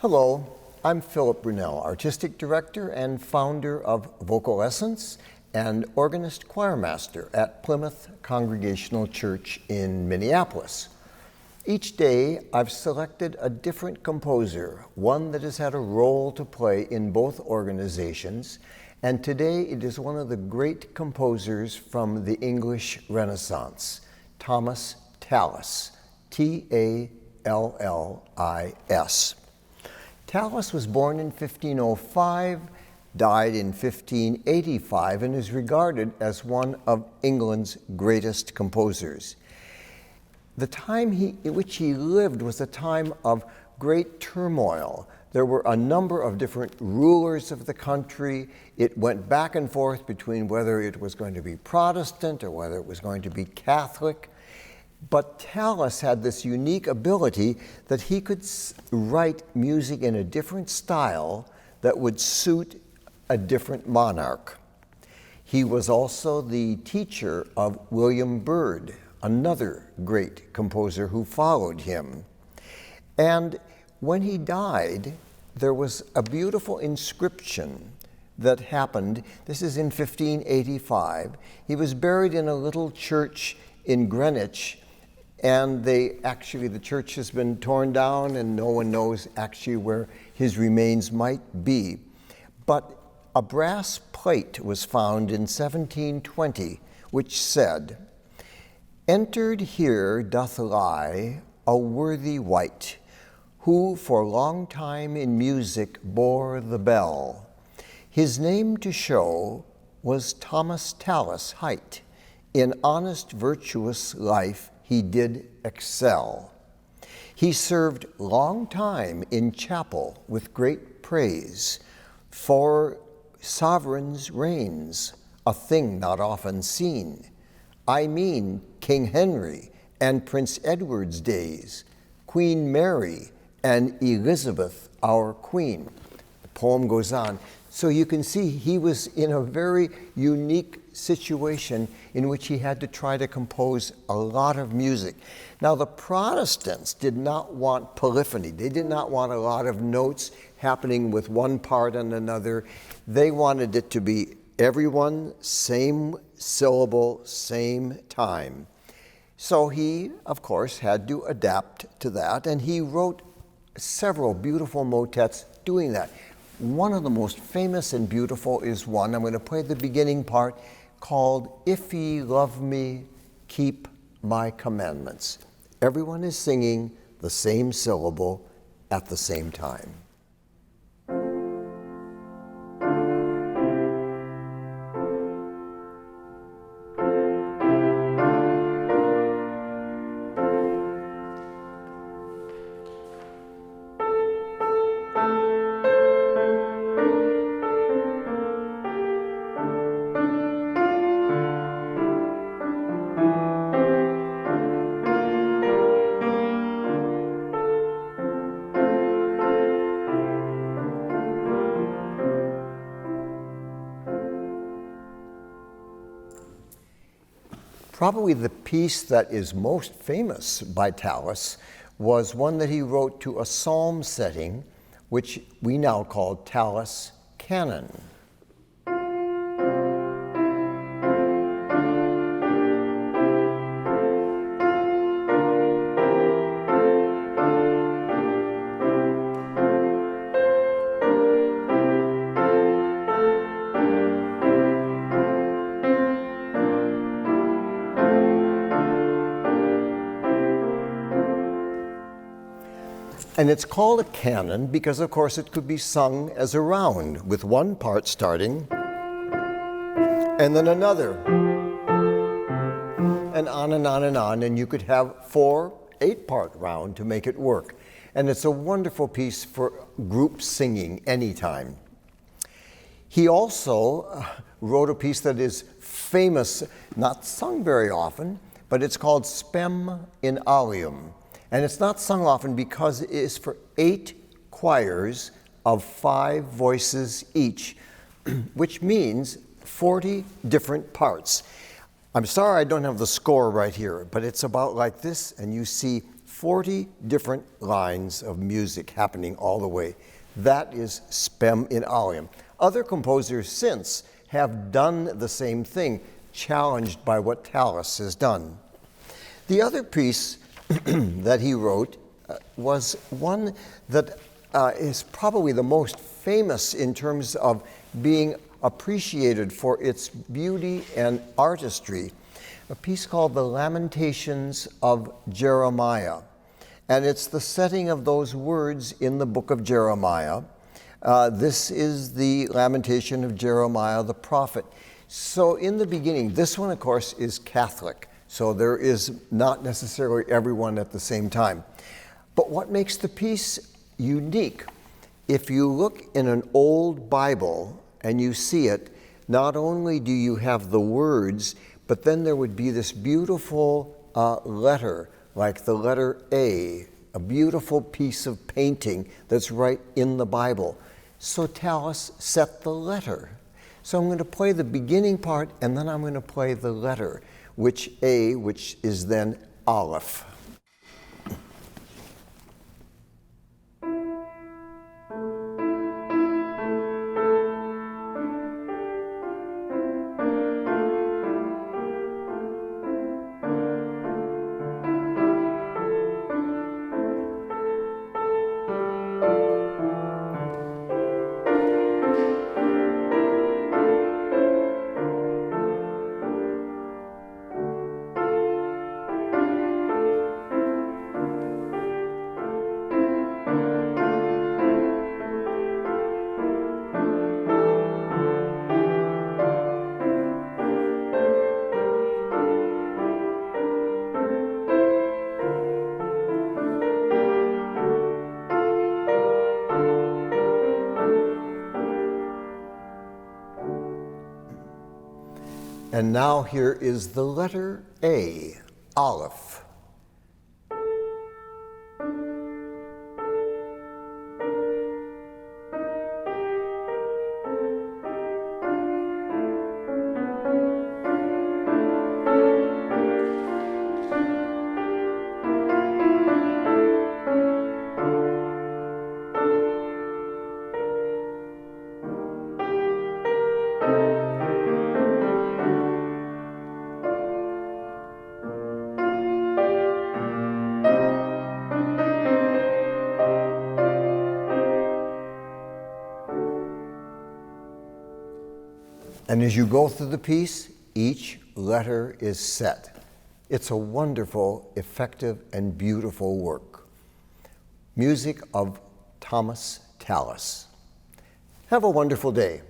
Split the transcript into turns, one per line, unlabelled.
Hello, I'm Philip Brunelle, Artistic Director and founder of Vocal Essence and organist choirmaster at Plymouth Congregational Church in Minneapolis. Each day, I've selected a different composer, one that has had a role to play in both organizations, and today it is one of the great composers from the English Renaissance, Thomas Tallis, Tallis. Tallis was born in 1505, died in 1585, and is regarded as one of England's greatest composers. The time in which he lived was a time of great turmoil. There were a number of different rulers of the country. It went back and forth between whether it was going to be Protestant or whether it was going to be Catholic. But Tallis had this unique ability that he could write music in a different style that would suit a different monarch. He was also the teacher of William Byrd, another great composer who followed him. And when he died, there was a beautiful inscription that happened. This is in 1585. He was buried in a little church in Greenwich, and the church has been torn down and no one knows actually where his remains might be. But a brass plate was found in 1720 which said, "Entered here doth lie a worthy wight, who for long time in music bore the bell. His name to show was Thomas Tallis hight, in honest virtuous life he did excel. He served long time in chapel with great praise, for sovereigns' reigns, a thing not often seen. I mean King Henry and Prince Edward's days, Queen Mary and Elizabeth our Queen." The poem goes on. So you can see he was in a very unique situation in which he had to try to compose a lot of music. Now, the Protestants did not want polyphony. They did not want a lot of notes happening with one part and another. They wanted it to be everyone, same syllable, same time. So he, of course, had to adapt to that, and he wrote several beautiful motets doing that. One of the most famous and beautiful is one, I'm going to play the beginning part, called "If Ye Love Me, Keep My Commandments." Everyone is singing the same syllable at the same time. Probably the piece that is most famous by Tallis was one that he wrote to a psalm setting, which we now call Tallis Canon. And it's called a canon because, of course, it could be sung as a round with one part starting and then another, and on and on and on, and you could have 4 8-part round to make it work. And it's a wonderful piece for group singing anytime. He also wrote a piece that is famous, not sung very often, but it's called Spem in Alium. And it's not sung often because it is for 8 choirs of 5 voices each, which means 40 different parts. I'm sorry I don't have the score right here, but it's about like this, and you see 40 different lines of music happening all the way. That is spem in alium. Other composers since have done the same thing, challenged by what Tallis has done. The other piece that he wrote was one that is probably the most famous in terms of being appreciated for its beauty and artistry, a piece called The Lamentations of Jeremiah. And it's the setting of those words in the book of Jeremiah. This is the lamentation of Jeremiah the prophet. So in the beginning, this one, of course, is Catholic. So there is not necessarily everyone at the same time. But what makes the piece unique, if you look in an old Bible and you see it, not only do you have the words, but then there would be this beautiful letter, like the letter A, a beautiful piece of painting that's right in the Bible. So Tallis set the letter. So I'm going to play the beginning part, and then I'm going to play the letter, which is then Aleph. And now here is the letter A, Aleph. And as you go through the piece, each letter is set. It's a wonderful, effective, and beautiful work. Music of Thomas Tallis. Have a wonderful day.